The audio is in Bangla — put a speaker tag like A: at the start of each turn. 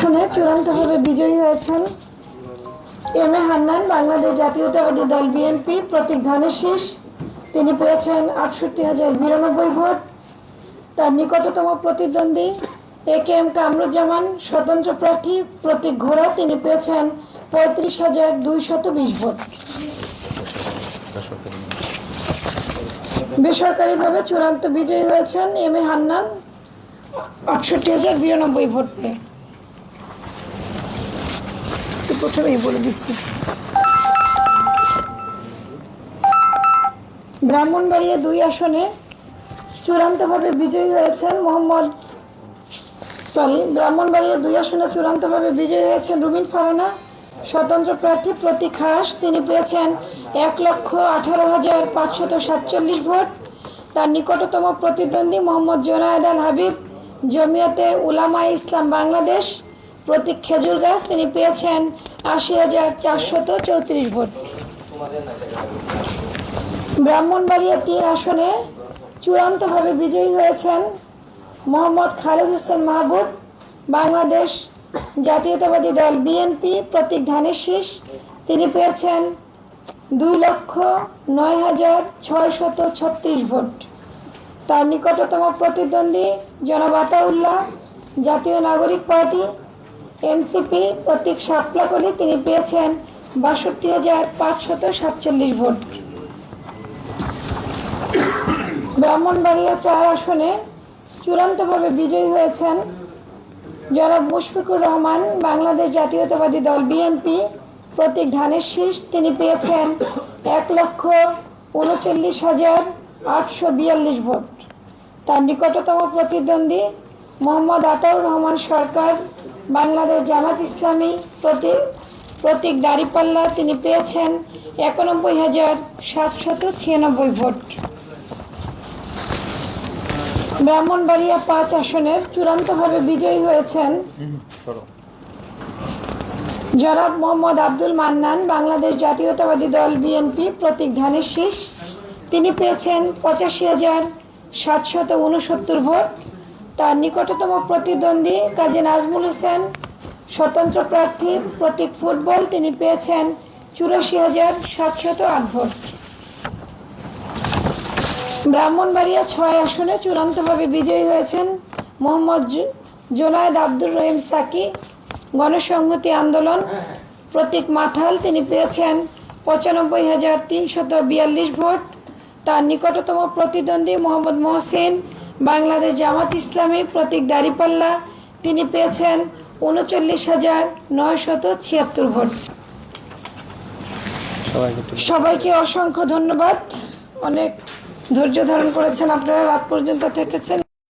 A: আসনে চূড়ান্তভাবে বিজয়ী হয়েছেন এম এ হান্নান, বাংলাদেশ জাতীয়তাবাদী দল বিএনপি, প্রতীক ধানের শীষ। তিনি পেয়েছেন ৬৮,০৯২ ভোট। তার নিকটতম প্রতিদ্বন্দ্বী এ কে এম কামরুজ্জামান, স্বতন্ত্র প্রার্থী, প্রতীক ঘোড়া, তিনি পেয়েছেন ৩৫,২২০ ভোট। বেসরকারিভাবে চূড়ান্ত বিজয়ী হয়েছেন এম এ হান্নান ৬৮,০৯২ ভোট পেয়ে। প্রথমেই বলে দিচ্ছি, ব্রাহ্মণবাড়িয়া ২ আসনে চূড়ান্তভাবে বিজয়ী হয়েছেন ব্রাহ্মণবাড়িয়া ২ আসনে চূড়ান্তভাবে বিজয়ী হয়েছেন রুমিন ফারহানা, স্বতন্ত্র প্রার্থী, প্রতীক হাঁস। তিনি পেয়েছেন ১,১৮,৫৪৭ ভোট। তার নিকটতম প্রতিদ্বন্দ্বী মোহাম্মদ জোনায়েদ আল হাবিব, জমিয়তে উলামায়ে ইসলাম বাংলাদেশ, প্রতীক খেজুর গাছ। তিনি পেয়েছেন ৮০,৪৩৪ ভোট। ব্রাহ্মণবাড়িয়া ৩ আসনে চূড়ান্তভাবে বিজয়ী হয়েছেন মোহাম্মদ খালেদ হোসেন মাহবুব, বাংলাদেশ জাতীয়তাবাদী দল বিএনপি, প্রতীক ধানের শীষ। তিনি পেয়েছেন ২,০৯,৬৩৬ ভোট। তার নিকটতম প্রতিদ্বন্দ্বী জনাব আতাউল্লাহ, জাতীয় নাগরিক পার্টি, এনসিপি, প্রতীক শাপলাকলি। তিনি পেয়েছেন ৬২,৫৪৭ ভোট। ব্রাহ্মণবাড়িয়া ৪ আসনে চূড়ান্তভাবে বিজয়ী হয়েছেন জনাব মুশফিকুর রহমান, বাংলাদেশ জাতীয়তাবাদী দল বিএনপি, প্রতীক ধানের শীষ। তিনি পেয়েছেন ১,৩৯,৮৪২ ভোট। তার নিকটতম প্রতিদ্বন্দ্বী মোহাম্মদ আতাউর রহমান সরকার, বাংলাদেশ জামাত ইসলামী, প্রতীক দাঁড়িপাল্লা। তিনি পেয়েছেন ৯১,৭৯৬ ভোট। ব্রাহ্মণবাড়িয়া ৫ আসনের চূড়ান্তভাবে বিজয়ী হয়েছেন জনাব মোহাম্মদ আব্দুল মান্নান, বাংলাদেশ জাতীয়তাবাদী দল বিএনপি, প্রতীক ধানের শীষ। তিনি পেয়েছেন ৮৫,৭৬৯ ভোট। তার নিকটতম প্রতিদ্বন্দ্বী কাজী নাজমুল হোসেন, স্বতন্ত্র প্রার্থী, প্রতীক ফুটবল। তিনি পেয়েছেন ৮৪,৭০৮ ভোট। ব্রাহ্মণবাড়িয়া ৬ আসনে চূড়ান্তভাবে বিজয়ী হয়েছেন মোহাম্মদ জোনায়েদ আব্দুর রহিম সাকি, গণসংহতি আন্দোলন, প্রতীক মাথাল। তিনি পেয়েছেন ৯৫,৩৪২ ভোট। তার নিকটতম প্রতিদ্বন্দ্বী মোহাম্মদ মহসিন, বাংলাদেশ জামাত ইসলামী, প্রতীক দাঁড়িপাল্লা। তিনি পেয়েছেন ৩৯,৯৭৬ ভোট। সবাইকে অসংখ্য ধন্যবাদ। অনেক ধৈর্য ধারণ করেছেন আপনারা, রাত পর্যন্ত থেকেছেন।